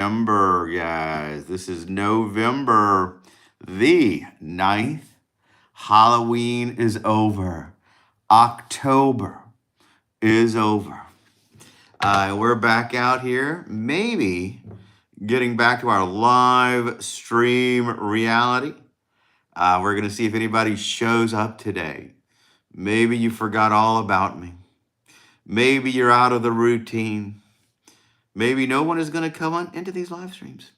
November, guys. This is November the 9th. Halloween is over. October is over. We're back out here, maybe getting back to our live stream reality. We're going to see if anybody shows up today. Maybe you forgot all about me. Maybe you're out of the routine. Maybe no one is going to come on into these live streams.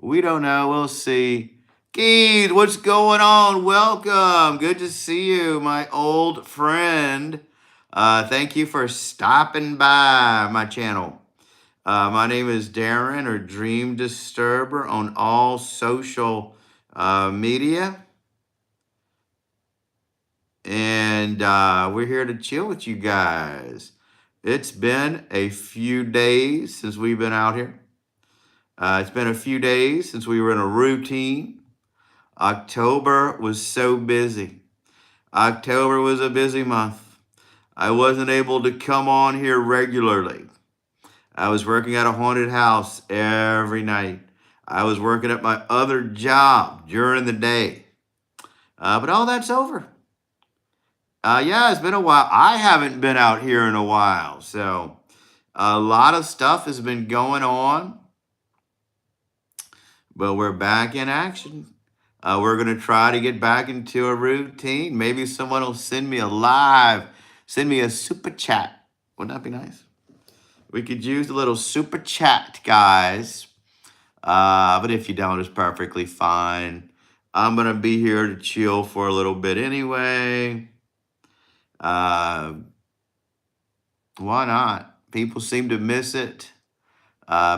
We don't know. We'll see. Keith, what's going on? Welcome. Good to see you, my old friend. Thank you for stopping by my channel. My name is Darren, or Dream Disturber, on all social media. And we're here to chill with you guys. It's been a few days since we've been out here. It's been a few days since we were in a routine. October was so busy. October was a busy month. I wasn't able to come on here regularly. I was working at a haunted house every night. I was working at my other job during the day. But all that's over. Yeah, it's been a while. I haven't been out here in a while. So a lot of stuff has been going on. But we're back in action. We're going to try to get back into a routine. Maybe someone will send me a super chat. Wouldn't that be nice? We could use a little super chat, guys. But if you don't, it's perfectly fine. I'm going to be here to chill for a little bit anyway. Why not? People seem to miss it.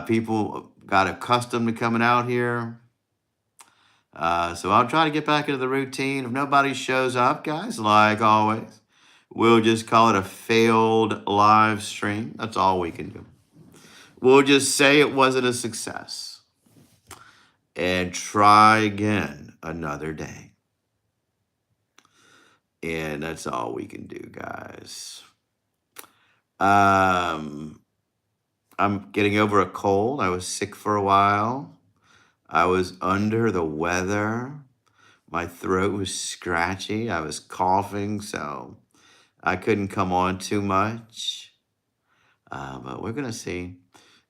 People got accustomed to coming out here. So I'll try to get back into the routine. If nobody shows up, guys, like always, we'll just call it a failed live stream. That's all we can do. We'll just say it wasn't a success and try again another day. And that's all we can do, guys. I'm getting over a cold. I was sick for a while. I was under the weather. My throat was scratchy. I was coughing, so I couldn't come on too much. But we're going to see.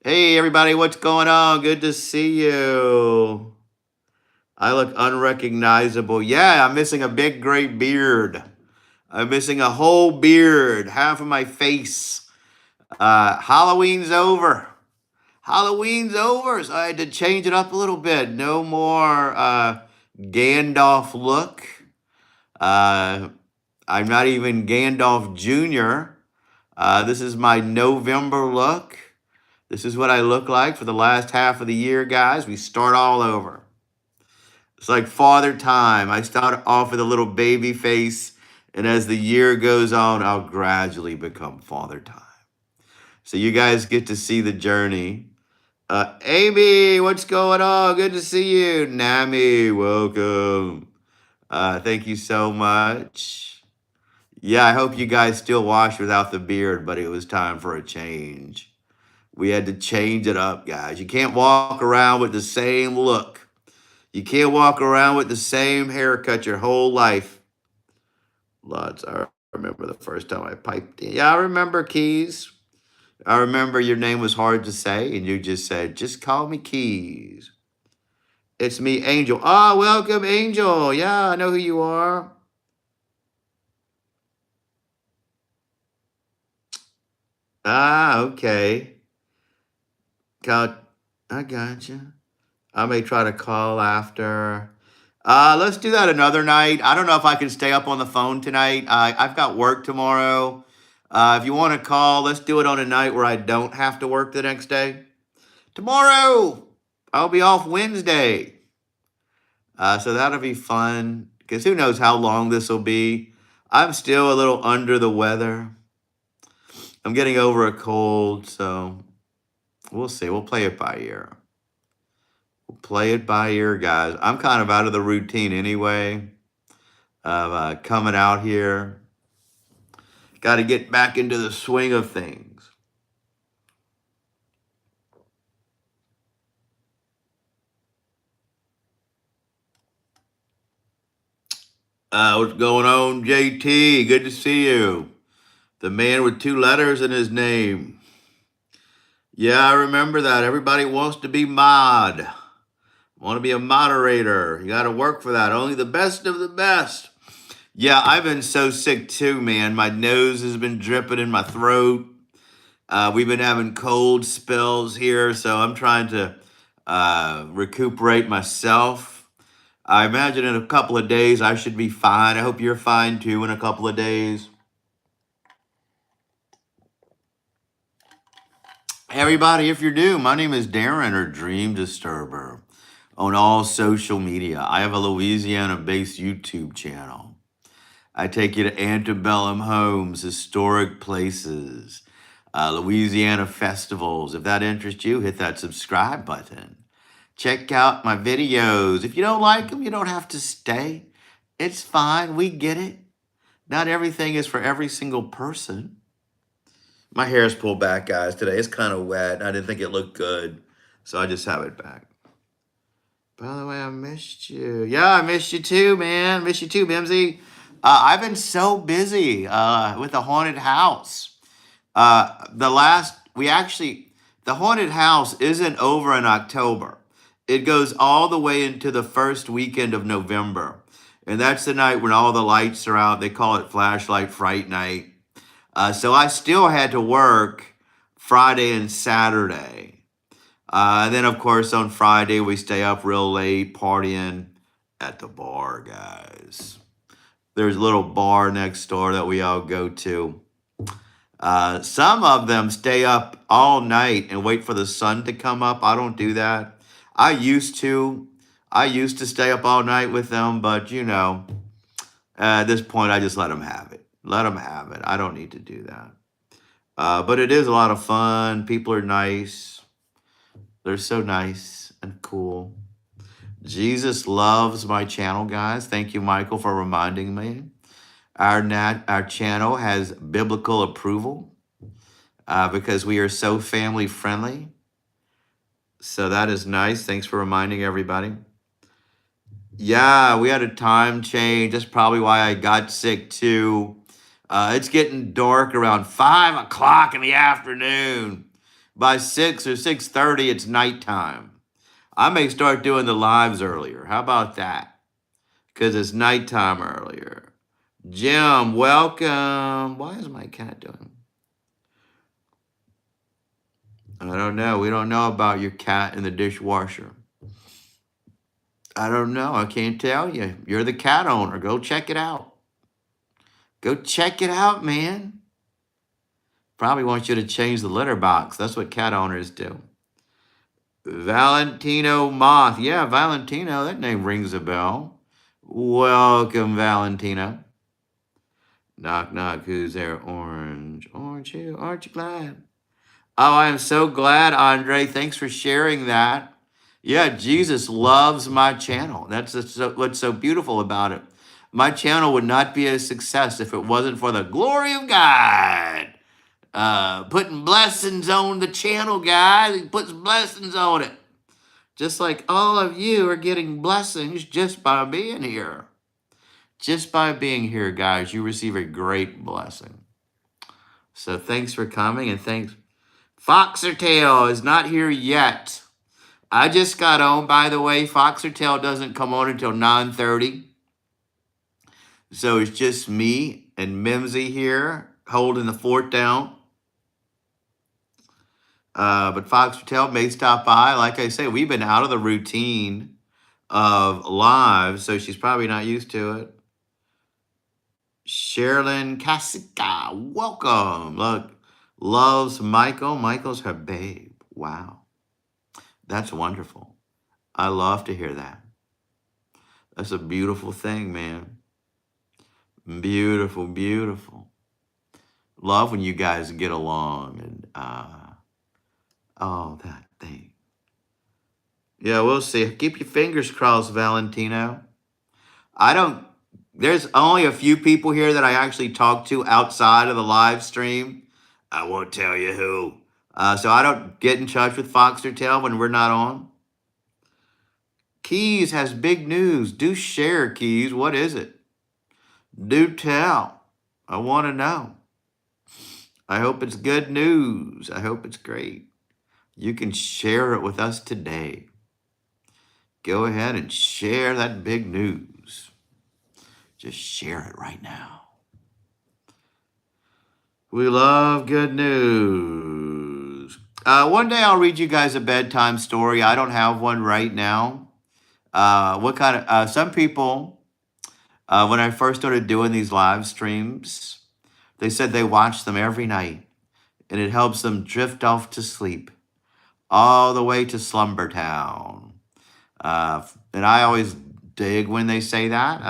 Hey, everybody, what's going on? Good to see you. I look unrecognizable. Yeah, I'm missing a big, great beard. I'm missing a whole beard, half of my face. Halloween's over. Halloween's over, so I had to change it up a little bit. No more Gandalf look. I'm not even Gandalf Jr. This is my November look. This is what I look like for the last half of the year, guys. We start all over. It's like Father Time. I start off with a little baby face, and as the year goes on, I'll gradually become Father Time. So you guys get to see the journey. Amy, what's going on? Good to see you. Nami, welcome. Thank you so much. Yeah, I hope you guys still wash without the beard, but it was time for a change. We had to change it up, guys. You can't walk around with the same look. You can't walk around with the same haircut your whole life. Lots. I remember the first time I piped in. Yeah, I remember, Keys. I remember your name was hard to say, and you just said, just call me Keys. It's me, Angel. Ah, welcome, Angel. Yeah, I know who you are. Ah, okay. I got you. I may try to call after. Let's do that another night. I don't know if I can stay up on the phone tonight. I've got work tomorrow. If you want to call, let's do it on a night where I don't have to work the next day. Tomorrow, I'll be off Wednesday. So that'll be fun, because who knows how long this will be. I'm still a little under the weather. I'm getting over a cold, so we'll see. We'll play it by ear. We'll play it by ear, guys. I'm kind of out of the routine anyway of coming out here. Got to get back into the swing of things. What's going on, JT? Good to see you. The man with two letters in his name. Yeah, I remember that. Everybody wants to be mod. Want to be a moderator. You got to work for that. Only the best of the best. Yeah, I've been so sick too, man. My nose has been dripping in my throat. We've been having cold spells here, so I'm trying to recuperate myself. I imagine in a couple of days I should be fine. I hope you're fine too in a couple of days. Hey everybody, if you're new, my name is Darren or Dream Disturber on all social media. I have a Louisiana based YouTube channel. I take you to antebellum homes, historic places, Louisiana festivals. If that interests you, hit that subscribe button. Check out my videos. If you don't like them, you don't have to stay. It's fine. We get it. Not everything is for every single person. My hair is pulled back, guys, today. It's kind of wet. I didn't think it looked good, so I just have it back. By the way, I missed you. Yeah, I missed you too, man. Miss you too, Mimsy. I've been so busy with the haunted house. The haunted house isn't over in October. It goes all the way into the first weekend of November. And that's the night when all the lights are out. They call it Flashlight Fright Night. So I still had to work Friday and Saturday. And then, of course, on Friday, we stay up real late partying at the bar, guys. There's a little bar next door that we all go to. Some of them stay up all night and wait for the sun to come up. I don't do that. I used to. I used to stay up all night with them, but at this point, I just let them have it. Let them have it. I don't need to do that. But it is a lot of fun. People are nice. They're so nice and cool. Jesus loves my channel, guys. Thank you, Michael, for reminding me. Our channel has biblical approval because we are so family friendly. So that is nice. Thanks for reminding everybody. Yeah, we had a time change. That's probably why I got sick too. It's getting dark around 5 o'clock in the afternoon. By 6 or 6:30, it's nighttime. I may start doing the lives earlier. How about that? Because it's nighttime earlier. Jim, welcome. Why is my cat doing? I don't know. We don't know about your cat in the dishwasher. I don't know. I can't tell you. You're the cat owner. Go check it out. Go check it out, man. Probably wants you to change the litter box. That's what cat owners do. Valentino Moth. Yeah, Valentino. That name rings a bell. Welcome, Valentino. Knock, knock. Who's there? Orange. Aren't you? Aren't you glad? Oh, I am so glad, Andre. Thanks for sharing that. Yeah, Jesus loves my channel. That's what's so beautiful about it. My channel would not be a success if it wasn't for the glory of God. Putting blessings on the channel, guys. He puts blessings on it. Just like all of you are getting blessings just by being here. Just by being here, guys, you receive a great blessing. So thanks for coming, and thanks. Foxertail is not here yet. I just got on, by the way. Foxertail doesn't come on until 9:30. So it's just me and Mimsy here holding the fort down. But Foxertail may stop by. Like I say, we've been out of the routine of live, so she's probably not used to it. Sherilyn Casika, welcome. Look, loves Michael. Michael's her babe. Wow. That's wonderful. I love to hear that. That's a beautiful thing, man. Beautiful, beautiful. Love when you guys get along and oh, that thing. Yeah, we'll see. Keep your fingers crossed, Valentino. There's only a few people here that I actually talk to outside of the live stream. I won't tell you who. So I don't get in touch with Foxertail when we're not on. Keys has big news. Do share, Keys. What is it? Do tell. I want to know. I hope it's good news. I hope it's great. You can share it with us today. Go ahead and share that big news. Just share it right now. We love good news. One day I'll read you guys a bedtime story. I don't have one right now. What kind of, some people, when I first started doing these live streams, they said they watch them every night and it helps them drift off to sleep all the way to Slumber Town. And I always dig when they say that.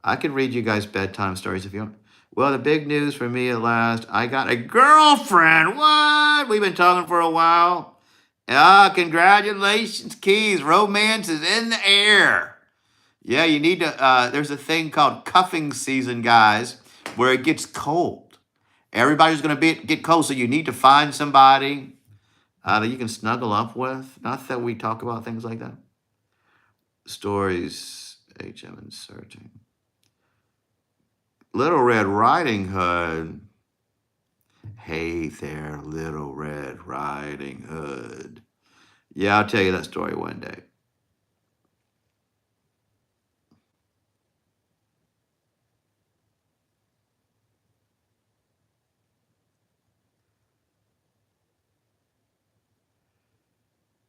I could read you guys bedtime stories if you want. Well, the big news for me at last, I got a girlfriend. What? We've been talking for a while. Ah, congratulations, Keys. Romance is in the air. Yeah, you need to, there's a thing called cuffing season, guys, where it gets cold. Everybody's going to get cold, so you need to find somebody that you can snuggle up with. Not that we talk about things like that. Stories, HM inserting. Little Red Riding Hood. Hey there, Little Red Riding Hood. Yeah, I'll tell you that story one day.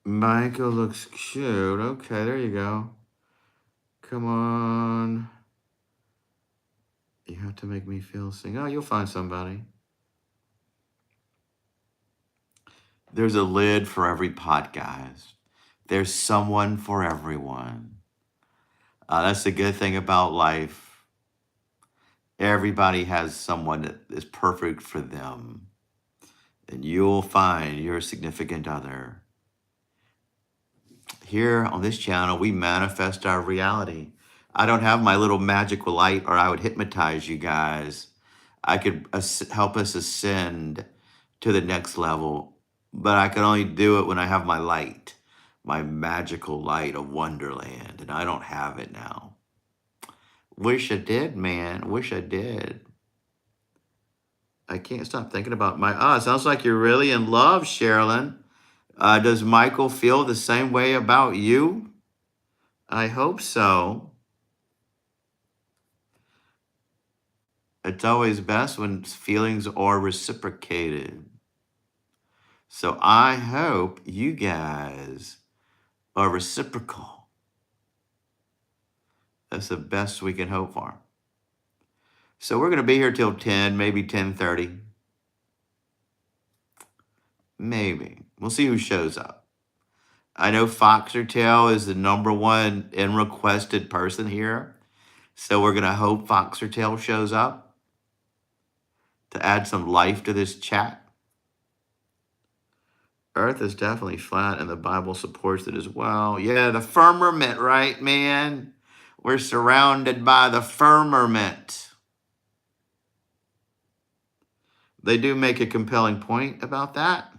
Michael looks cute. Okay, there you go. Come on. You have to make me feel sing. Oh, you'll find somebody. There's a lid for every pot, guys. There's someone for everyone. That's the good thing about life. Everybody has someone that is perfect for them. And you'll find your significant other. Here on this channel, we manifest our reality. I don't have my little magical light or I would hypnotize you guys. I could help us ascend to the next level, but I can only do it when I have my light, my magical light of Wonderland, and I don't have it now. Wish I did, man. Wish I did. I can't stop thinking about it sounds like you're really in love, Sherilyn. Does Michael feel the same way about you? I hope so. It's always best when feelings are reciprocated. So I hope you guys are reciprocal. That's the best we can hope for. So we're going to be here till 10, maybe 10:30. Maybe. We'll see who shows up. I know Foxertail is the #1 in requested person here. So we're going to hope Foxertail shows up to add some life to this chat. Earth is definitely flat and the Bible supports it as well. Yeah, the firmament, right, man? We're surrounded by the firmament. They do make a compelling point about that.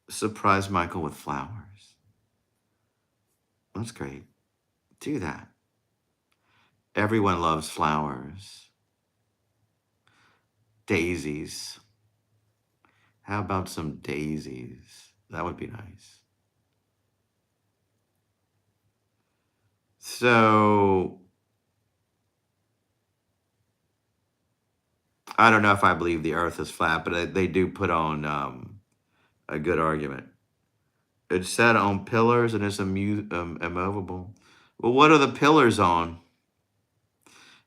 Surprise Michael with flowers. That's great. Do that. Everyone loves flowers. Daisies. How about some daisies? That would be nice. So, I don't know if I believe the earth is flat, but they do put on a good argument. It's set on pillars and it's immovable. Well, what are the pillars on?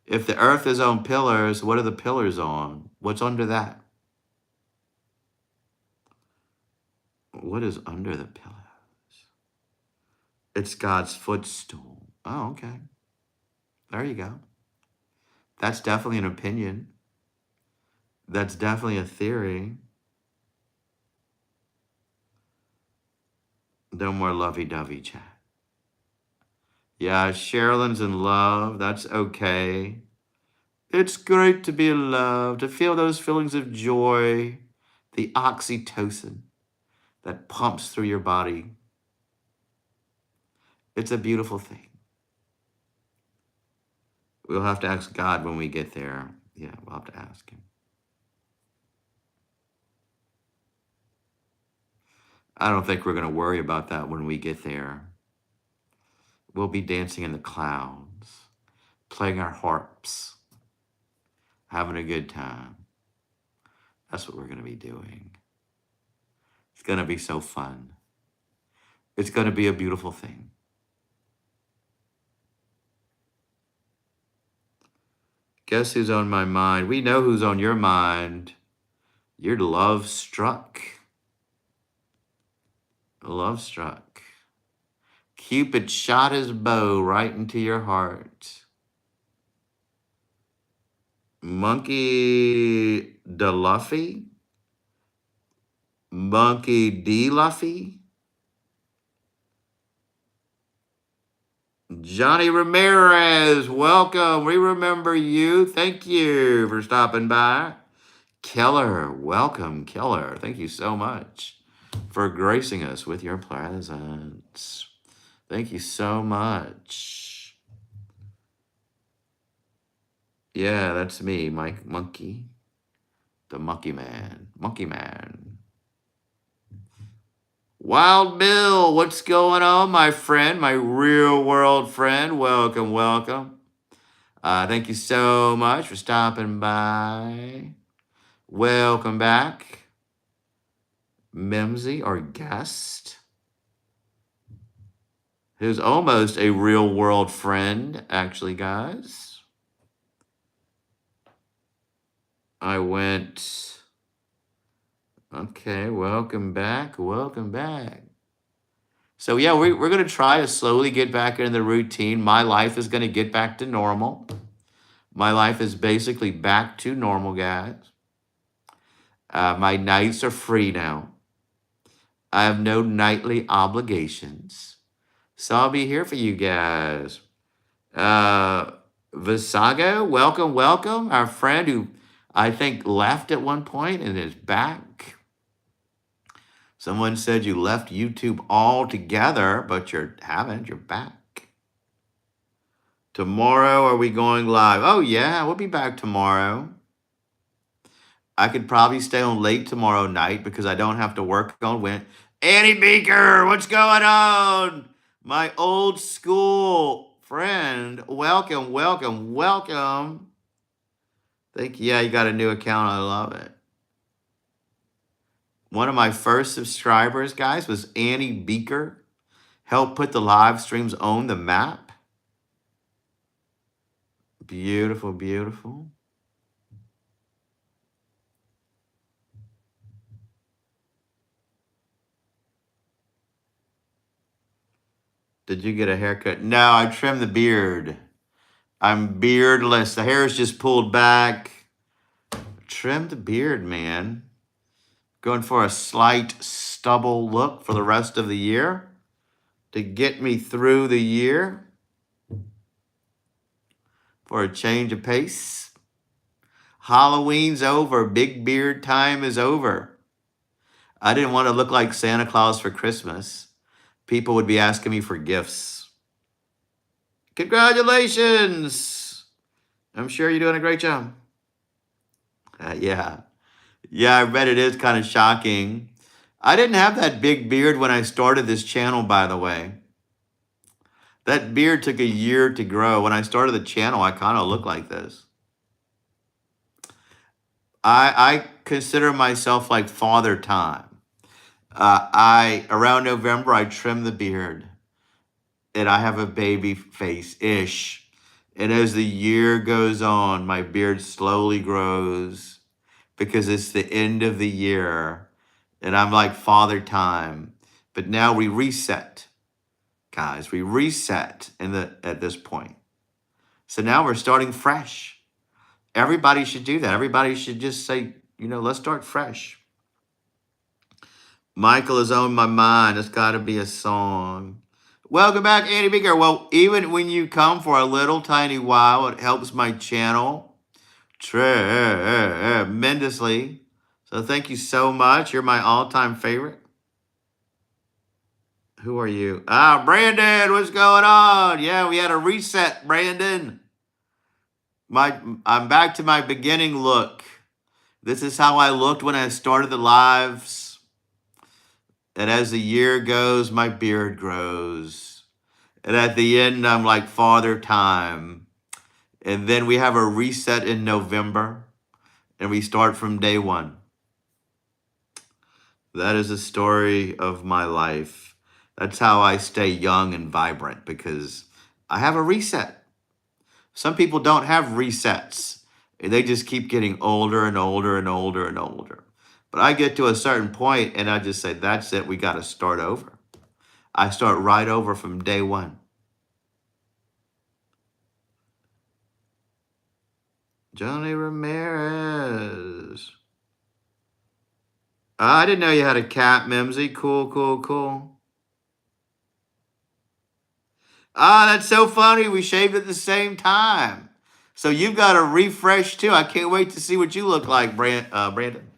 If the earth is on pillars, what are the pillars on? What's under that? What is under the pillars? It's God's footstool. Oh, okay. There you go. That's definitely an opinion. That's definitely a theory. No more lovey-dovey chat. Yeah, Sherilyn's in love. That's okay. It's great to be in love, to feel those feelings of joy, the oxytocin that pumps through your body. It's a beautiful thing. We'll have to ask God when we get there. Yeah, we'll have to ask him. I don't think we're going to worry about that when we get there. We'll be dancing in the clouds, playing our harps, having a good time. That's what we're going to be doing. It's going to be so fun. It's going to be a beautiful thing. Guess who's on my mind? We know who's on your mind. You're love struck. Love struck. Cupid shot his bow right into your heart. Monkey DeLuffy? Monkey D. Luffy? Johnny Ramirez, welcome. We remember you. Thank you for stopping by. Keller, welcome, Keller. Thank you so much for gracing us with your presence. Thank you so much. Yeah, that's me, Mike Monkey, the Monkey Man. Monkey Man. Wild Bill, what's going on, my friend, my real world friend? Welcome, welcome. Thank you so much for stopping by. Welcome back. Mimsy, our guest, who's almost a real world friend, actually, guys. I went, okay, welcome back, welcome back. So yeah, we're going to try to slowly get back into the routine. My life is going to get back to normal. My life is basically back to normal, guys. My nights are free now. I have no nightly obligations. So I'll be here for you guys. Visago, welcome, welcome. Our friend who I think left at one point and is back. Someone said you left YouTube altogether, but you haven't. You're back. Tomorrow, are we going live? Oh, yeah, we'll be back tomorrow. I could probably stay on late tomorrow night because I don't have to work on Wednesday. Annie Beaker, what's going on? My old school friend. Welcome, welcome, welcome. Thank you. Yeah, you got a new account. I love it. One of my first subscribers, guys, was Annie Beaker. Helped put the live streams on the map. Beautiful, beautiful. Did you get a haircut? No, I trimmed the beard. I'm beardless. The hair is just pulled back. Trimmed the beard, man. Going for a slight stubble look for the rest of the year to get me through the year for a change of pace. Halloween's over. Big beard time is over. I didn't want to look like Santa Claus for Christmas. People would be asking me for gifts. Congratulations! I'm sure you're doing a great job. Yeah. Yeah, I bet it is kind of shocking. I didn't have that big beard when I started this channel, by the way. That beard took a year to grow. When I started the channel, I kind of looked like this. I consider myself like Father Time. Around November, I trim the beard. And I have a baby face-ish. And as the year goes on, my beard slowly grows because it's the end of the year. And I'm like Father Time. But now we reset, guys. We reset at this point. So now we're starting fresh. Everybody should do that. Everybody should just say, let's start fresh. Michael is on my mind. It's got to be a song. Welcome back, Andy Beaker. Well, even when you come for a little tiny while, it helps my channel tremendously. So thank you so much. You're my all-time favorite. Who are you? Brandon, what's going on? Yeah, we had a reset, Brandon. I'm back to my beginning look. This is how I looked when I started the lives. And as the year goes, my beard grows. And at the end, I'm like Father Time. And then we have a reset in November, and we start from day one. That is the story of my life. That's how I stay young and vibrant, because I have a reset. Some people don't have resets. They just keep getting older and older and older and older. But I get to a certain point and I just say, that's it. We got to start over. I start right over from day one. Johnny Ramirez. I didn't know you had a cat, Mimsy. Cool, cool, cool. That's so funny. We shaved at the same time. So you've got a refresh too. I can't wait to see what you look like, Brandon.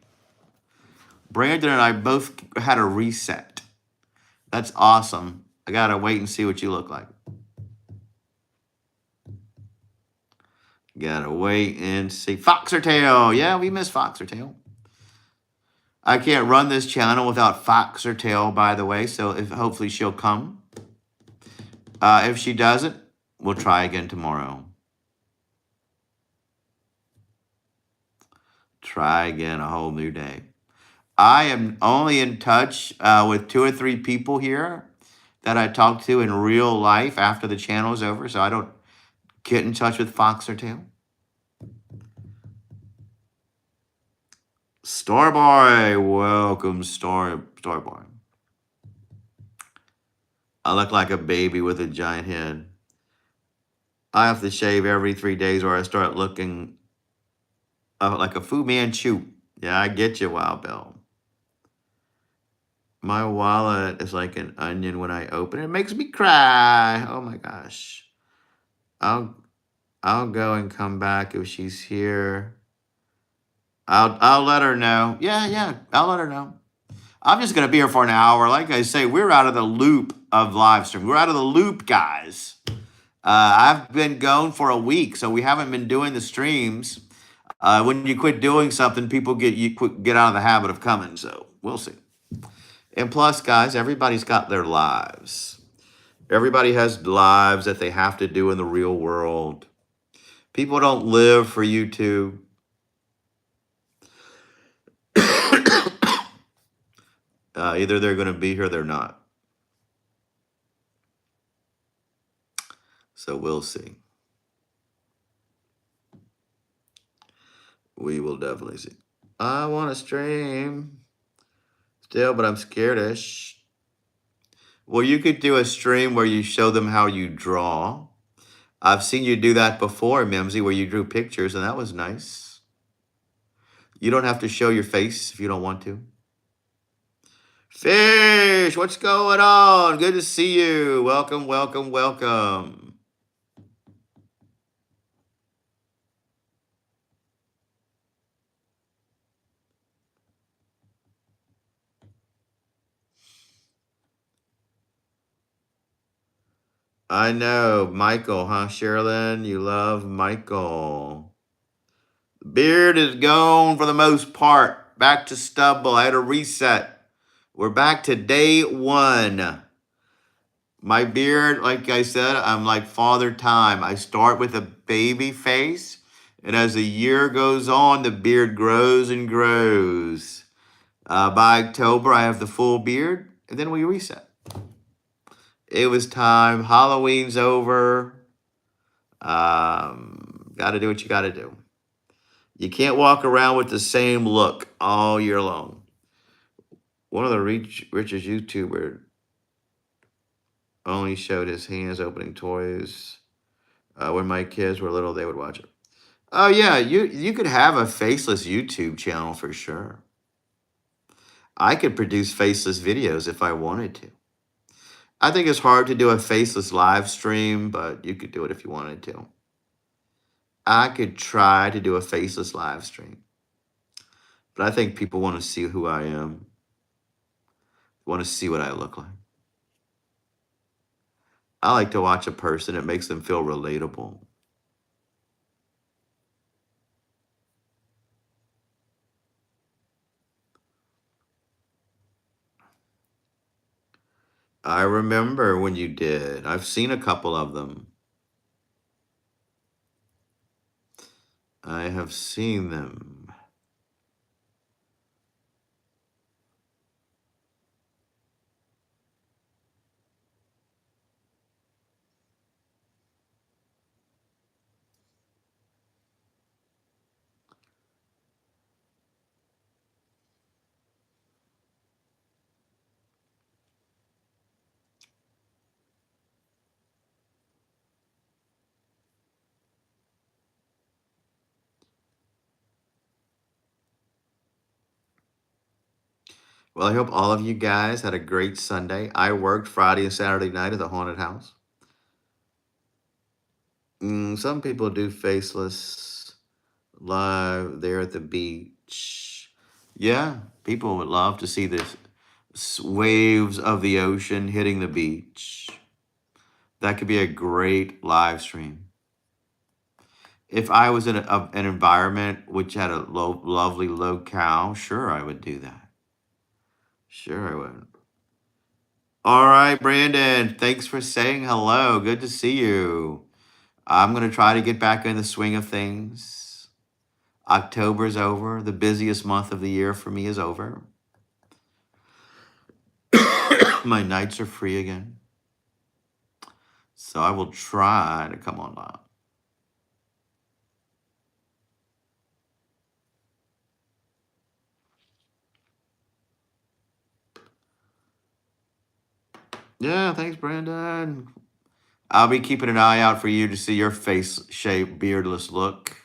Brandon and I both had a reset. That's awesome. I gotta wait and see what you look like. Gotta wait and see. Foxertail. Yeah, we miss Foxertail. I can't run this channel without Foxertail, by the way. So if hopefully she'll come. If she doesn't, we'll try again tomorrow. Try again a whole new day. I am only in touch with 2 or 3 people here that I talk to in real life after the channel is over, so I don't get in touch with Foxertail. Starboy, welcome, Starboy. I look like a baby with a giant head. I have to shave every 3 days or I start looking like a Fu Manchu. Yeah, I get you, Wild Bill. My wallet is like an onion when I open it. It makes me cry. Oh my gosh. I'll go and come back if she's here. I'll let her know. Yeah, I'll let her know. I'm just gonna be here for an hour. Like I say, we're out of the loop of live stream. We're out of the loop, guys. I've been gone for a week, so we haven't been doing the streams. When you quit doing something, people get out of the habit of coming. So we'll see. And plus, guys, everybody's got their lives. Everybody has lives that they have to do in the real world. People don't live for YouTube. Either they're going to be here or they're not. So we'll see. We will definitely see. I want to stream still, but I'm scared-ish. Well, you could do a stream where you show them how you draw. I've seen you do that before, Mimsy, where you drew pictures, and that was nice. You don't have to show your face if you don't want to. Fish, what's going on? Good to see you. Welcome, welcome, welcome. I know, Michael, huh, Sherilyn? You love Michael. The beard is gone for the most part. Back to stubble. I had a reset. We're back to day one. My beard, like I said, I'm like Father Time. I start with a baby face, and as the year goes on, the beard grows and grows. By October, I have the full beard, and then we reset. It was time. Halloween's over. Got to do what you got to do. You can't walk around with the same look all year long. One of the richest YouTuber only showed his hands opening toys. When my kids were little, they would watch it. Oh yeah, you could have a faceless YouTube channel for sure. I could produce faceless videos if I wanted to. I think it's hard to do a faceless live stream, but you could do it if you wanted to. I could try to do a faceless live stream. But I think people want to see who I am. Want to see what I look like. I like to watch a person. It makes them feel relatable. I remember when you did. I've seen a couple of them. I have seen them. Well, I hope all of you guys had a great Sunday. I worked Friday and Saturday night at the haunted house. Some people do faceless live there at the beach. Yeah, people would love to see the waves of the ocean hitting the beach. That could be a great live stream. If I was in an environment which had a lovely locale, sure, I would do that. Sure, I would. All right, Brandon, thanks for saying hello. Good to see you. I'm going to try to get back in the swing of things. October's over. The busiest month of the year for me is over. My nights are free again. So I will try to come online. Yeah, thanks, Brandon. I'll be keeping an eye out for you to see your face-shaped, beardless look.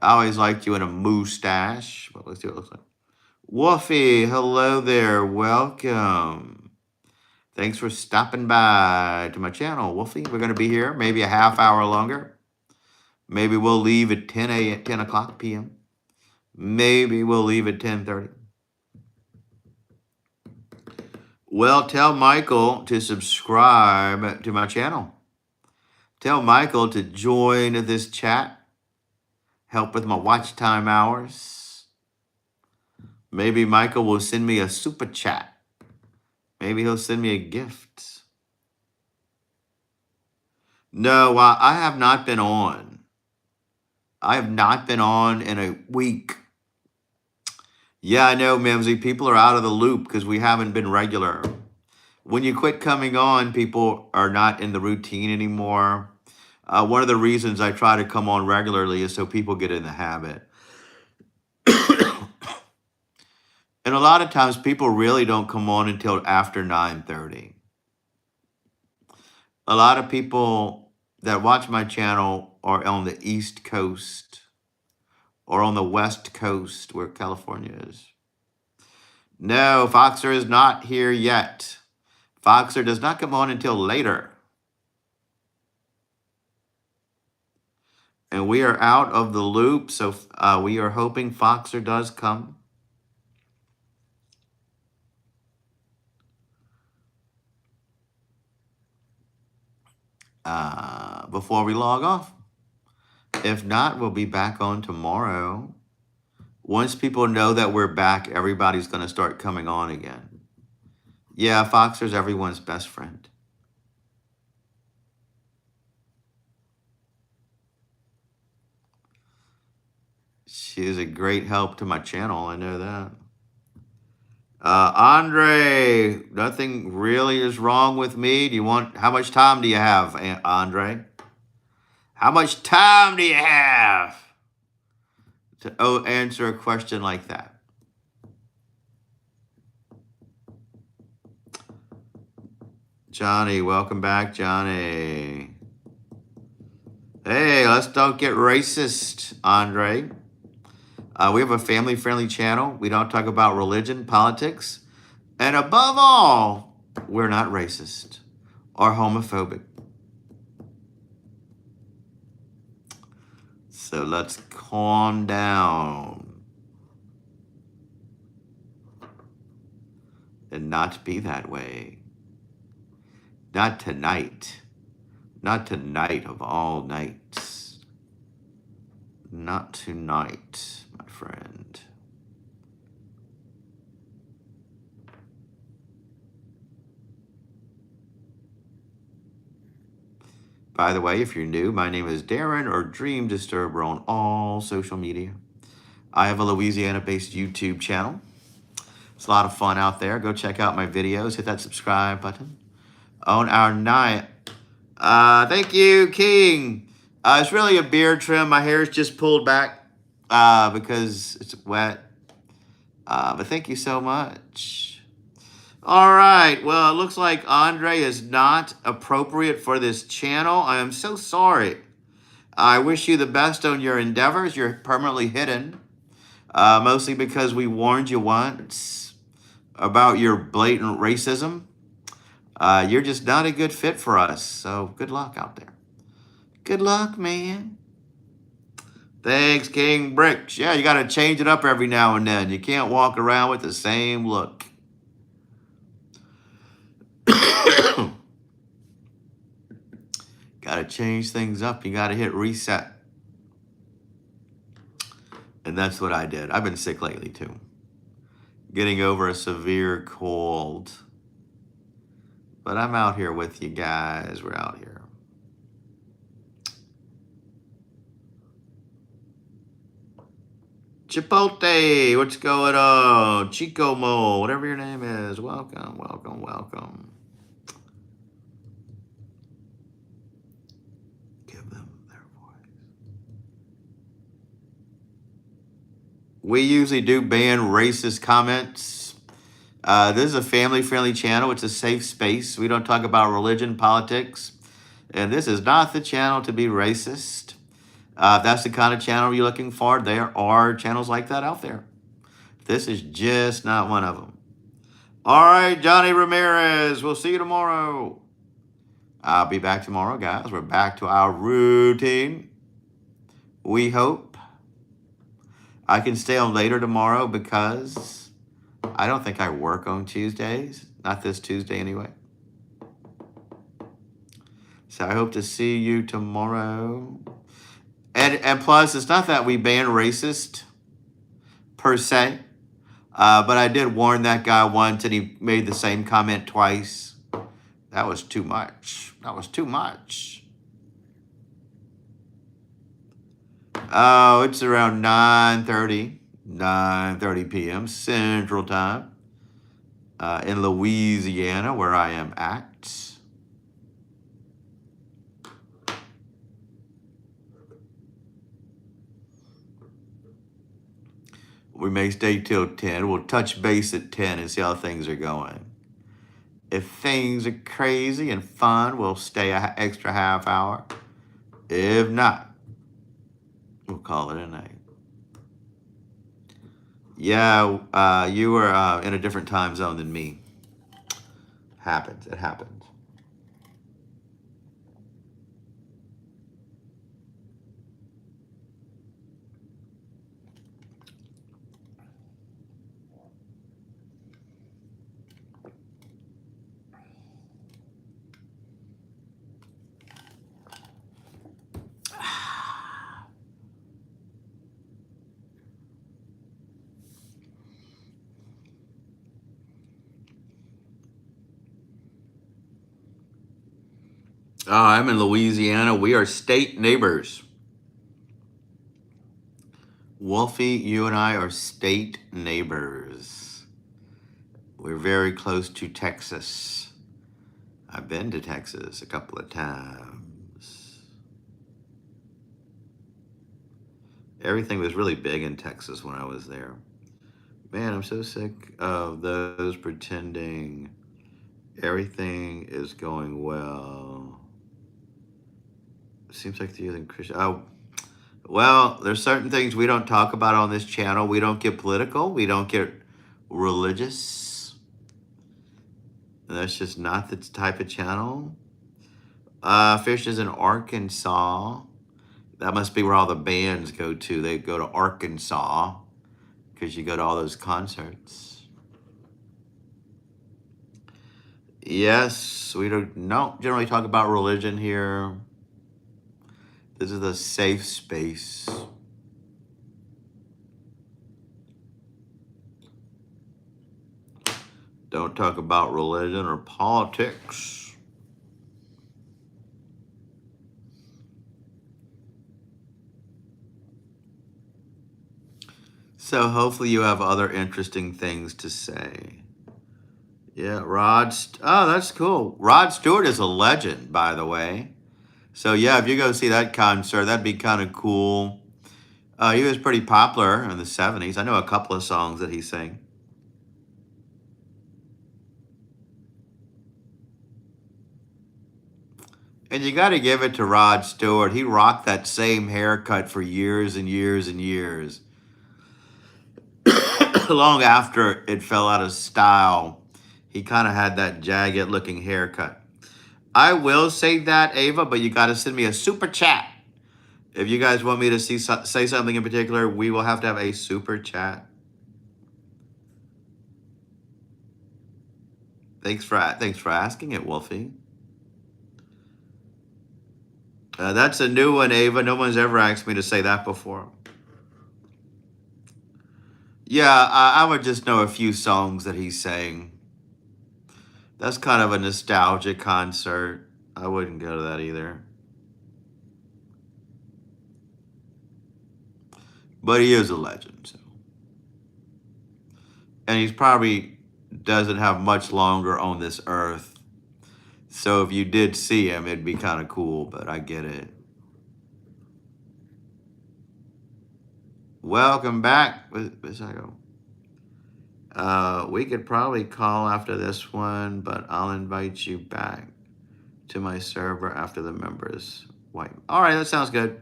I always liked you in a mustache, but let's see what it looks like. Wolfie, hello there. Welcome. Thanks for stopping by to my channel, Wolfie. We're going to be here maybe a half hour longer. Maybe we'll leave at 10 o'clock p.m. Maybe we'll leave at 10:30. Well, tell Michael to subscribe to my channel. Tell Michael to join this chat. Help with my watch time hours. Maybe Michael will send me a super chat. Maybe he'll send me a gift. No, I have not been on. I have not been on in a week. Yeah, I know, Mimsy. People are out of the loop because we haven't been regular. When you quit coming on, people are not in the routine anymore. One of the reasons I try to come on regularly is so people get in the habit. And a lot of times people really don't come on until after 9:30. A lot of people that watch my channel are on the East Coast or on the West Coast where California is. No, Foxer is not here yet. Foxer does not come on until later. And we are out of the loop, so we are hoping Foxer does come. Before we log off. If not, we'll be back on tomorrow. Once people know that we're back, everybody's going to start coming on again. Yeah, Foxer's everyone's best friend. She is a great help to my channel. I know that. Andre, nothing really is wrong with me. How much time do you have, Andre? How much time do you have to answer a question like that? Johnny, welcome back, Johnny. Hey, let's don't get racist, Andre. We have a family-friendly channel. We don't talk about religion, politics, and above all, we're not racist or homophobic. So let's calm down and not be that way. Not tonight. Not tonight of all nights. Not tonight, my friend. By the way, if you're new, my name is Darren or Dream Disturber on all social media. I have a Louisiana-based YouTube channel. It's a lot of fun out there. Go check out my videos. Hit that subscribe button. On our night, thank you, King. It's really a beard trim. My hair is just pulled back because it's wet. But thank you so much. All right. Well, it looks like Andre is not appropriate for this channel. I am so sorry. I wish you the best on your endeavors. You're permanently hidden, mostly because we warned you once about your blatant racism. You're just not a good fit for us. So good luck out there. Good luck, man. Thanks, King Bricks. Yeah, you got to change it up every now and then. You can't walk around with the same look. Got to change things up. You got to hit reset. And that's what I did. I've been sick lately, too. Getting over a severe cold. But I'm out here with you guys. We're out here. Chipotle, what's going on? Chico Mo, whatever your name is. Welcome, welcome, welcome. Give them their voice. We usually do ban racist comments. This is a family-friendly channel. It's a safe space. We don't talk about religion, politics. And this is not the channel to be racist. If that's the kind of channel you're looking for, there are channels like that out there. This is just not one of them. All right, Johnny Ramirez, we'll see you tomorrow. I'll be back tomorrow, guys. We're back to our routine. We hope. I can stay on later tomorrow because I don't think I work on Tuesdays. Not this Tuesday anyway. So I hope to see you tomorrow. And plus, it's not that we ban racist per se, but I did warn that guy once and he made the same comment twice. That was too much. That was too much. Oh, it's around 9:30 p.m. Central Time in Louisiana, where I am at. We may stay till 10. We'll touch base at 10 and see how things are going. If things are crazy and fun, we'll stay an extra half hour. If not, we'll call it a night. Yeah, you were in a different time zone than me. Happens. It happens. I'm in Louisiana. We are state neighbors. Wolfie, you and I are state neighbors. We're very close to Texas. I've been to Texas a couple of times. Everything was really big in Texas when I was there. Man, I'm so sick of those pretending everything is going well. Seems like they're using Christian. Oh, well, there's certain things we don't talk about on this channel. We don't get political. We don't get religious. That's just not the type of channel. Fish is in Arkansas. That must be where all the bands go to. They go to Arkansas because you go to all those concerts. Yes, we don't generally talk about religion here. This is a safe space. Don't talk about religion or politics. So hopefully you have other interesting things to say. Yeah, oh, that's cool. Rod Stewart is a legend, by the way. So yeah, if you go see that concert, that'd be kind of cool. He was pretty popular in the '70s. I know a couple of songs that he sang. And you got to give it to Rod Stewart. He rocked that same haircut for years and years and years. Long after it fell out of style, he kind of had that jagged looking haircut. I will say that, Ava, but you got to send me a super chat. If you guys want me to say something in particular, we will have to have a super chat. Thanks for asking it, Wolfie. That's a new one, Ava. No one's ever asked me to say that before. Yeah, I would just know a few songs that he sang. That's kind of a nostalgic concert. I wouldn't go to that either. But he is a legend. So. And he's probably doesn't have much longer on this earth. So if you did see him, it'd be kind of cool, but I get it. Welcome back. Where's that go? We could probably call after this one, but I'll invite you back to my server after the members wipe. All right, that sounds good.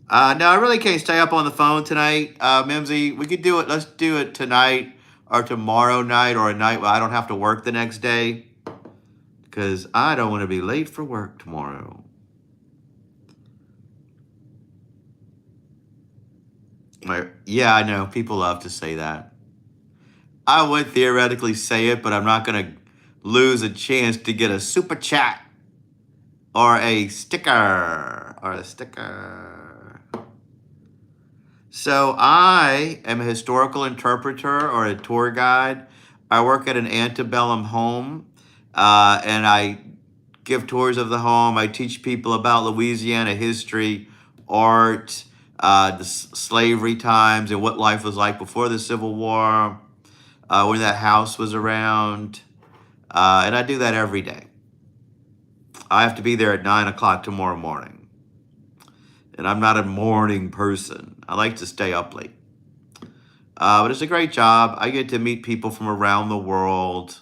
No, I really can't stay up on the phone tonight. Mimsy, we could do it. Let's do it tonight or tomorrow night or a night where I don't have to work the next day because I don't want to be late for work tomorrow. Yeah, I know. People love to say that. I would theoretically say it, but I'm not going to lose a chance to get a super chat or a sticker So I am a historical interpreter or a tour guide. I work at an antebellum home, and I give tours of the home. I teach people about Louisiana history, art, the slavery times, and what life was like before the Civil War, when that house was around. And I do that every day. I have to be there at 9 o'clock tomorrow morning. And I'm not a morning person. I like to stay up late. But it's a great job. I get to meet people from around the world,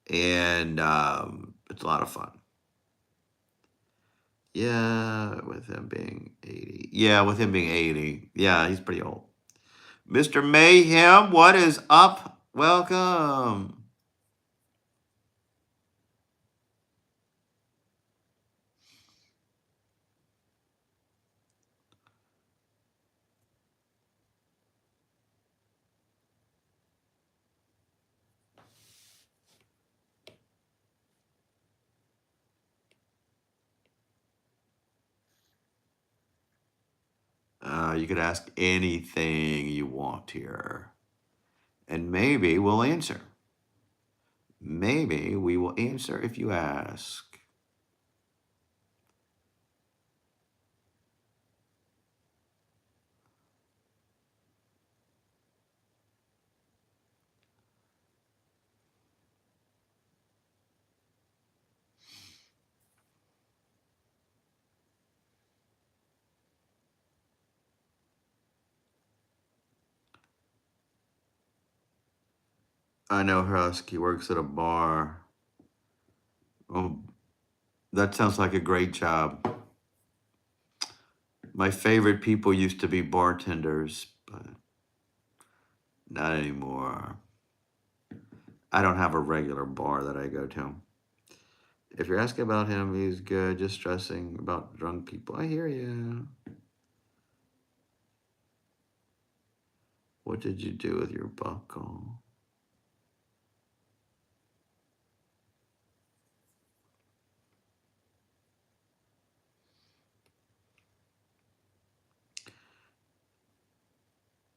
and it's a lot of fun. Yeah, with him being 80. Yeah, with him being 80. Yeah, he's pretty old. Mr. Mayhem, what is up? Welcome. You could ask anything you want here, and maybe we'll answer. Maybe we will answer if you ask. I know Husky works at a bar. Oh, that sounds like a great job. My favorite people used to be bartenders, but not anymore. I don't have a regular bar that I go to. If you're asking about him, he's good. Just stressing about drunk people. I hear you. What did you do with your buckle?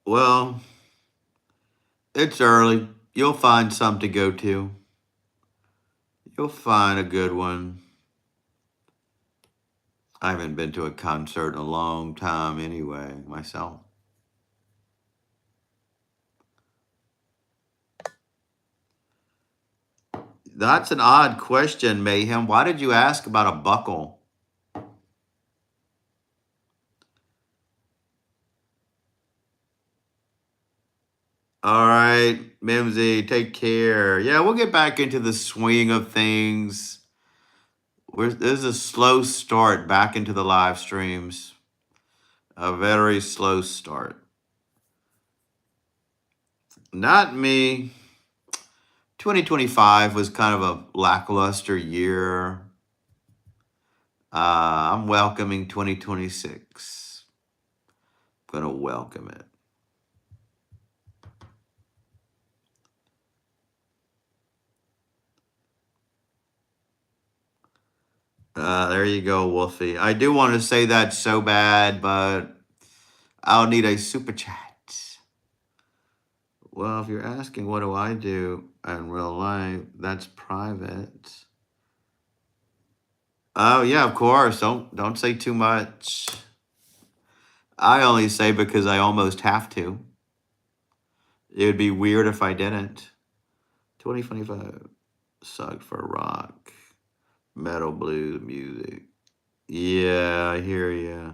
Well, it's early. You'll find some to go to. You'll find a good one. I haven't been to a concert in a long time anyway, myself. That's an odd question, Mayhem. Why did you ask about a buckle? All right, Mimsy, take care. Yeah, we'll get back into the swing of things. This is a slow start back into the live streams. A very slow start. Not me. 2025 was kind of a lackluster year. I'm welcoming 2026. Gonna welcome it. There you go, Wolfie. I do want to say that so bad, but I'll need a super chat. Well, if you're asking what do I do in real life, that's private. Oh yeah, of course. Don't say too much. I only say because I almost have to. It would be weird if I didn't. 2025 sucked for rock, metal, blues music. Yeah, I hear ya.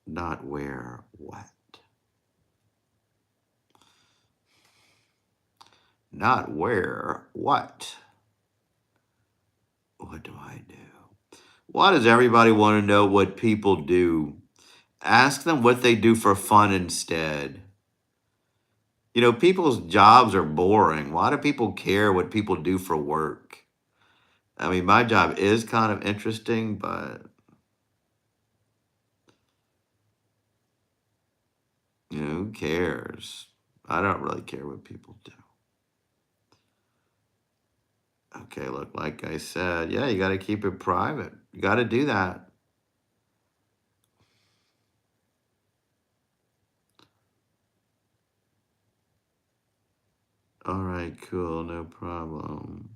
Not where what? Not where what? What do I do? Why does everybody want to know what people do? Ask them what they do for fun instead. You know, people's jobs are boring. Why do people care what people do for work? I mean, my job is kind of interesting, but you know, who cares? I don't really care what people do. Okay, look, like I said, yeah, you got to keep it private. You got to do that. All right, cool, no problem.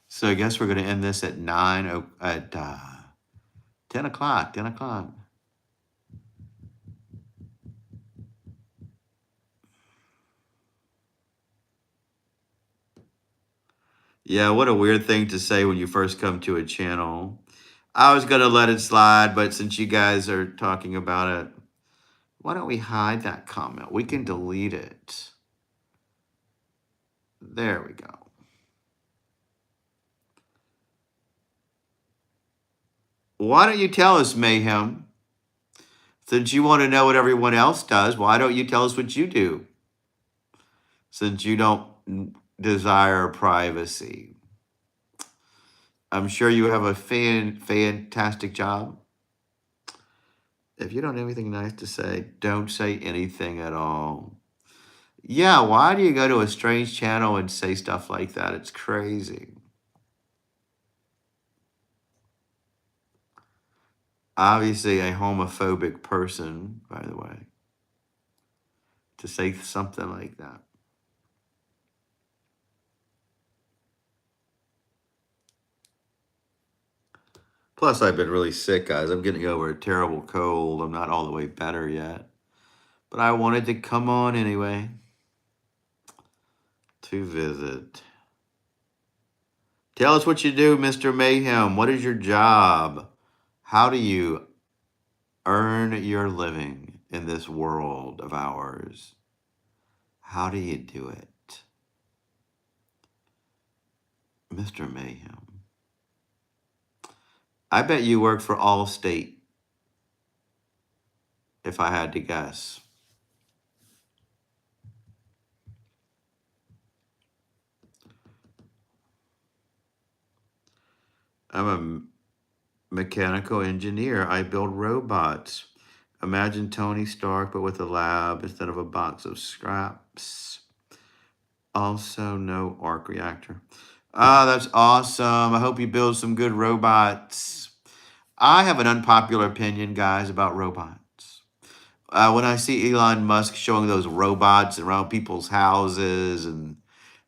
So I guess we're going to end this at 10 o'clock. 10 o'clock. Yeah, what a weird thing to say when you first come to a channel. I was going to let it slide, but since you guys are talking about it, why don't we hide that comment? We can delete it. There we go. Why don't you tell us, Mayhem? Since you want to know what everyone else does, why don't you tell us what you do? Since you don't desire privacy. I'm sure you have a fantastic job. If you don't have anything nice to say, don't say anything at all. Yeah, why do you go to a strange channel and say stuff like that? It's crazy. Obviously, a homophobic person, by the way, to say something like that. Plus, I've been really sick, guys. I'm getting over a terrible cold. I'm not all the way better yet. But I wanted to come on anyway to visit. Tell us what you do, Mr. Mayhem. What is your job? How do you earn your living in this world of ours? How do you do it? Mr. Mayhem. I bet you work for Allstate, if I had to guess. I'm a mechanical engineer. I build robots. Imagine Tony Stark, but with a lab instead of a box of scraps. Also, no arc reactor. Ah, that's awesome. I hope you build some good robots. I have an unpopular opinion, guys, about robots. When I see Elon Musk showing those robots around people's houses and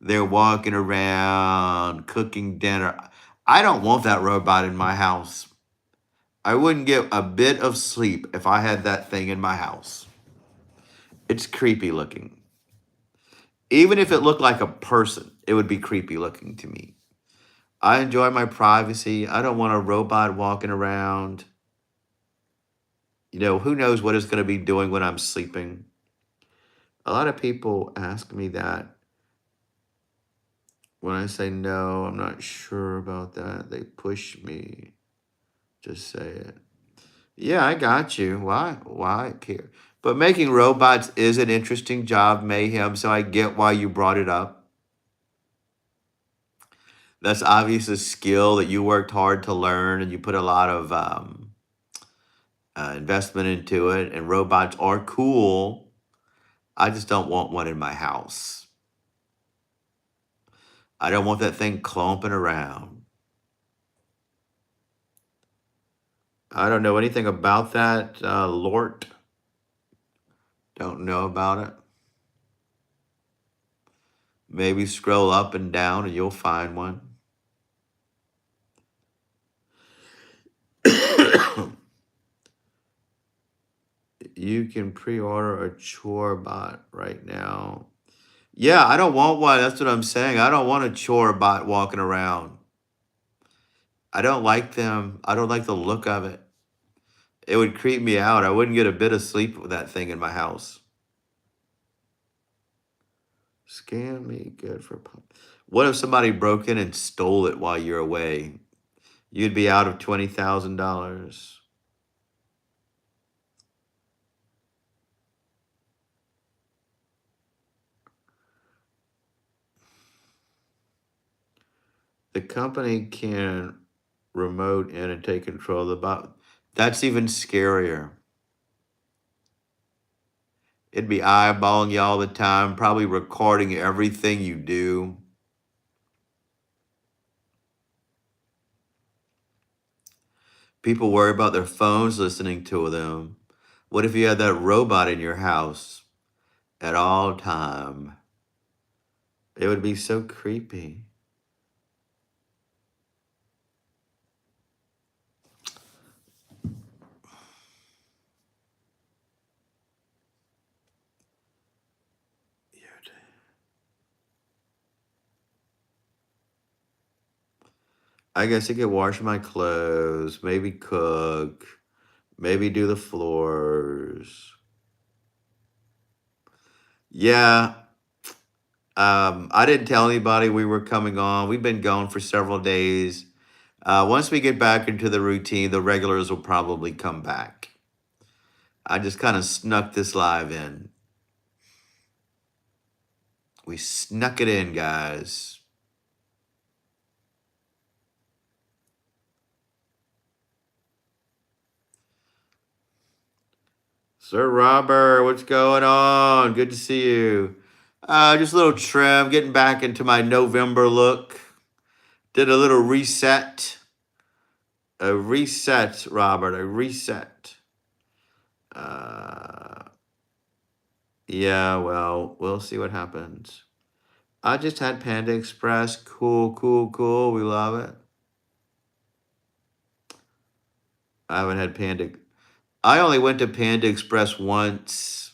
they're walking around cooking dinner, I don't want that robot in my house. I wouldn't get a bit of sleep if I had that thing in my house. It's creepy looking. Even if it looked like a person, it would be creepy looking to me. I enjoy my privacy. I don't want a robot walking around. Who knows what it's going to be doing when I'm sleeping? A lot of people ask me that. When I say no, I'm not sure about that. They push me to say it. Yeah, I got you. Why care? But making robots is an interesting job, Mayhem, so I get why you brought it up. That's obviously a skill that you worked hard to learn and you put a lot of investment into it. And robots are cool. I just don't want one in my house. I don't want that thing clumping around. I don't know anything about that, Lort. Don't know about it. Maybe scroll up and down and you'll find one. You can pre-order a chore bot right now. Yeah, I don't want one. That's what I'm saying. I don't want a chore bot walking around. I don't like them. I don't like the look of it. It would creep me out. I wouldn't get a bit of sleep with that thing in my house. Scam me, good for What if somebody broke in and stole it while you're away? You'd be out of $20,000. The company can remote in and take control of the bot. That's even scarier. It'd be eyeballing you all the time, probably recording everything you do. People worry about their phones listening to them. What if you had that robot in your house at all time? It would be so creepy. I guess I could wash my clothes, maybe cook, maybe do the floors. Yeah, I didn't tell anybody we were coming on. We've been gone for several days. Once we get back into the routine, the regulars will probably come back. I just kind of snuck this live in. We snuck it in, guys. Sir Robert, what's going on? Good to see you. Just a little trim, getting back into my November look. Did a little reset. A reset, Robert, a reset. Yeah, well, we'll see what happens. I just had Panda Express. Cool, cool, cool. We love it. I haven't had Panda. I only went to Panda Express once.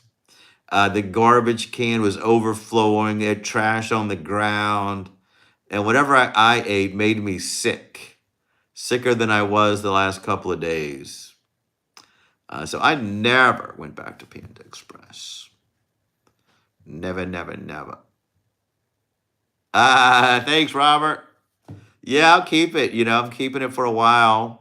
The garbage can was overflowing. They had trash on the ground. And whatever I ate made me sick. Sicker than I was the last couple of days. So I never went back to Panda Express. Never, never, never. Thanks, Robert. Yeah, I'll keep it. I'm keeping it for a while.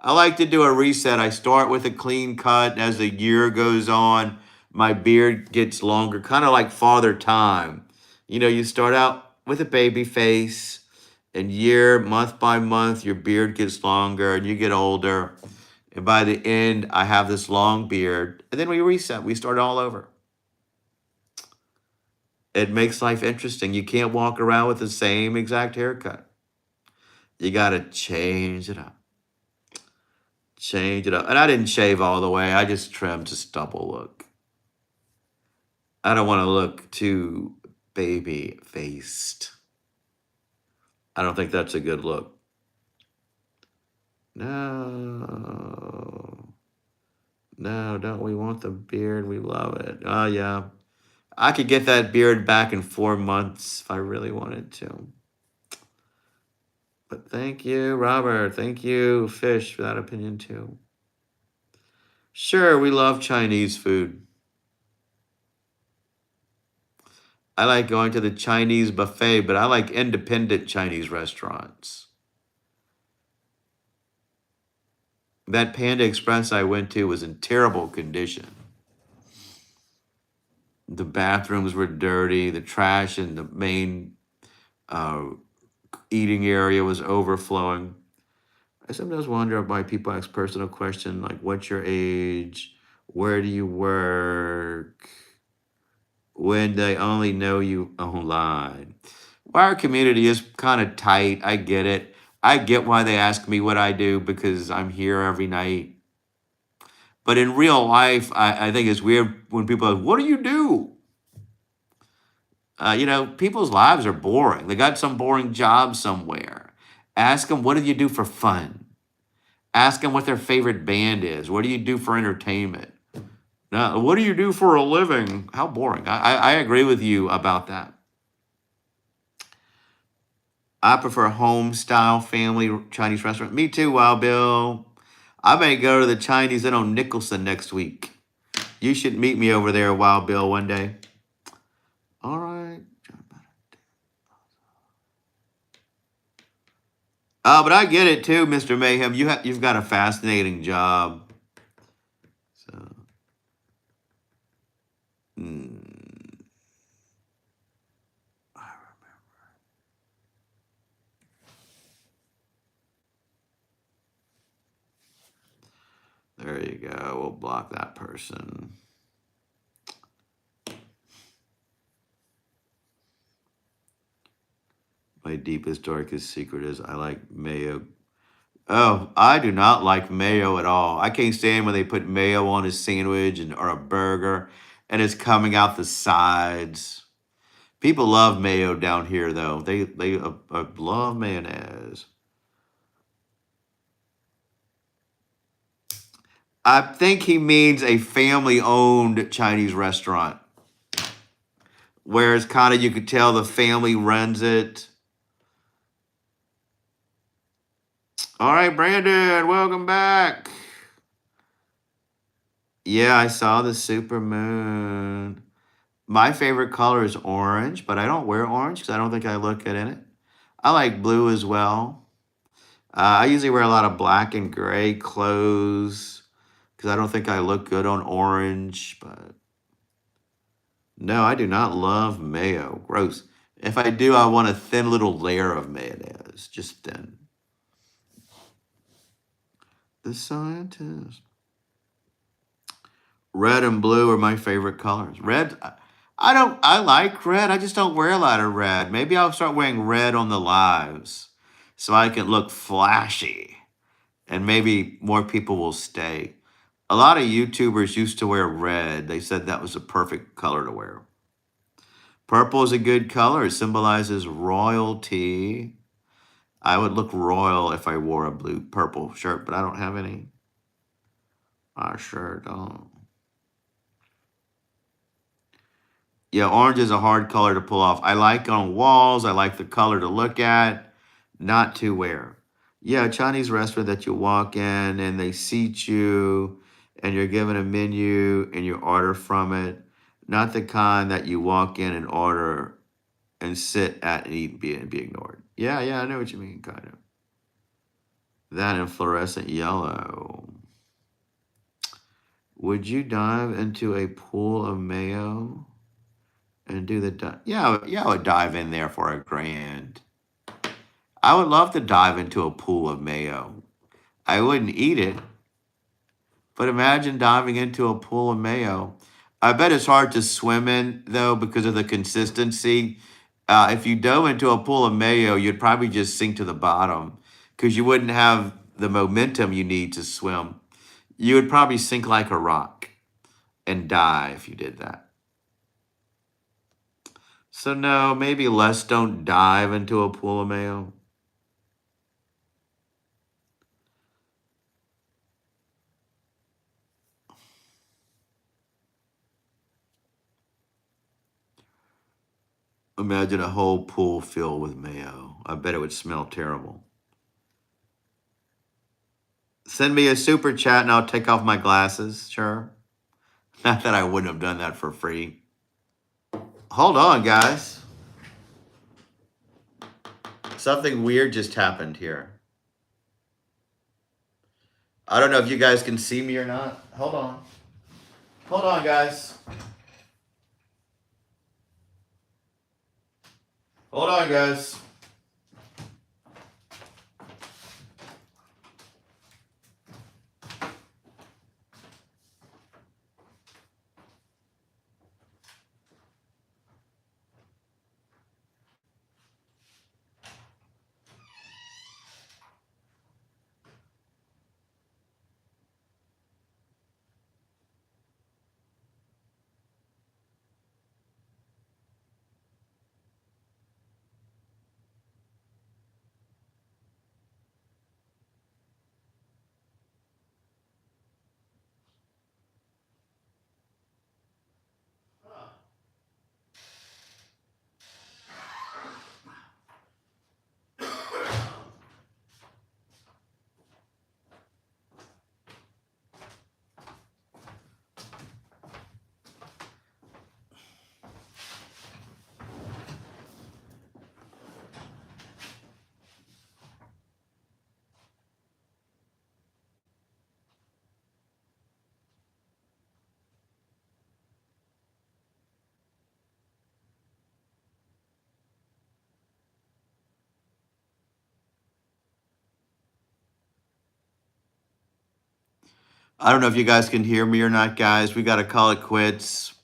I like to do a reset. I start with a clean cut. As the year goes on, my beard gets longer, kind of like Father Time. You start out with a baby face, and month by month, your beard gets longer and you get older. And by the end, I have this long beard. And then we reset. We start all over. It makes life interesting. You can't walk around with the same exact haircut. You got to change it up. Change it up. And I didn't shave all the way. I just trimmed to stubble look. I don't want to look too baby faced. I don't think that's a good look. No. No, don't we want the beard? We love it. Oh, yeah. I could get that beard back in 4 months if I really wanted to. But thank you, Robert. Thank you, Fish, for that opinion, too. Sure, we love Chinese food. I like going to the Chinese buffet, but I like independent Chinese restaurants. That Panda Express I went to was in terrible condition. The bathrooms were dirty, the trash in the main uh, eating area was overflowing. I sometimes wonder why people ask personal questions like, what's your age? Where do you work? When they only know you online. Well, our community is kind of tight. I get it. I get why they ask me what I do because I'm here every night. But in real life, I think it's weird when people are like, what do you do? People's lives are boring. They got some boring job somewhere. Ask them, what do you do for fun? Ask them what their favorite band is. What do you do for entertainment? Now, what do you do for a living? How boring. I agree with you about that. I prefer home style family Chinese restaurant. Me too, Wild Bill. I may go to the Chinese Inn on Nicholson next week. You should meet me over there, Wild Bill, one day. All right. But I get it too, Mr. Mayhem. You've got a fascinating job. So, mm, there you go. We'll block that person. My deepest, darkest secret is I like mayo. Oh, I do not like mayo at all. I can't stand when they put mayo on a sandwich or a burger and it's coming out the sides. People love mayo down here, though. They love mayonnaise. I think he means a family-owned Chinese restaurant, where it's kind of you could tell the family runs it. All right, Brandon, welcome back. Yeah, I saw the super moon. My favorite color is orange, but I don't wear orange because I don't think I look good in it. I like blue as well. I usually wear a lot of black and gray clothes because I don't think I look good on orange. But no, I do not love mayo. Gross. If I do, I want a thin little layer of mayonnaise, just thin. The scientist. Red and blue are my favorite colors. Red, I don't. I like red. I just don't wear a lot of red. Maybe I'll start wearing red on the lives, so I can look flashy, and maybe more people will stay. A lot of YouTubers used to wear red. They said that was a perfect color to wear. Purple is a good color. It symbolizes royalty. I would look royal if I wore a blue purple shirt, but I don't have any. I sure don't. Yeah, orange is a hard color to pull off. I like on walls. I like the color to look at, not to wear. Yeah, a Chinese restaurant that you walk in and they seat you and you're given a menu and you order from it. Not the kind that you walk in and order and sit at and eat and be ignored. Yeah, yeah, I know what you mean, kind of. That and fluorescent yellow. Would you dive into a pool of mayo and do the yeah, yeah, I would dive in there for $1,000. I would love to dive into a pool of mayo. I wouldn't eat it, but imagine diving into a pool of mayo. I bet it's hard to swim in though because of the consistency. If you dove into a pool of mayo, you'd probably just sink to the bottom because you wouldn't have the momentum you need to swim. You would probably sink like a rock and die if you did that. So no, maybe less don't dive into a pool of mayo. Imagine a whole pool filled with mayo. I bet it would smell terrible. Send me a super chat and I'll take off my glasses, sure. Not that I wouldn't have done that for free. Hold on, guys. Something weird just happened here. I don't know if you guys can see me or not. Hold on. Hold on, guys. Hold on, guys. I don't know if you guys can hear me or not, guys. We got to call it quits.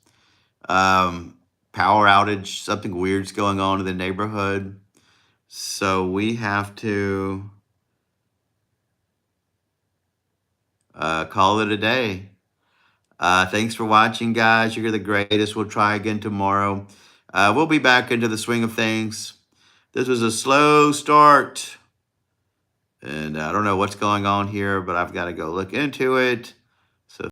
Power outage, something weird's going on in the neighborhood. So we have to call it a day. Thanks for watching, guys. You're the greatest. We'll try again tomorrow. We'll be back into the swing of things. This was a slow start. And I don't know what's going on here, but I've got to go look into it.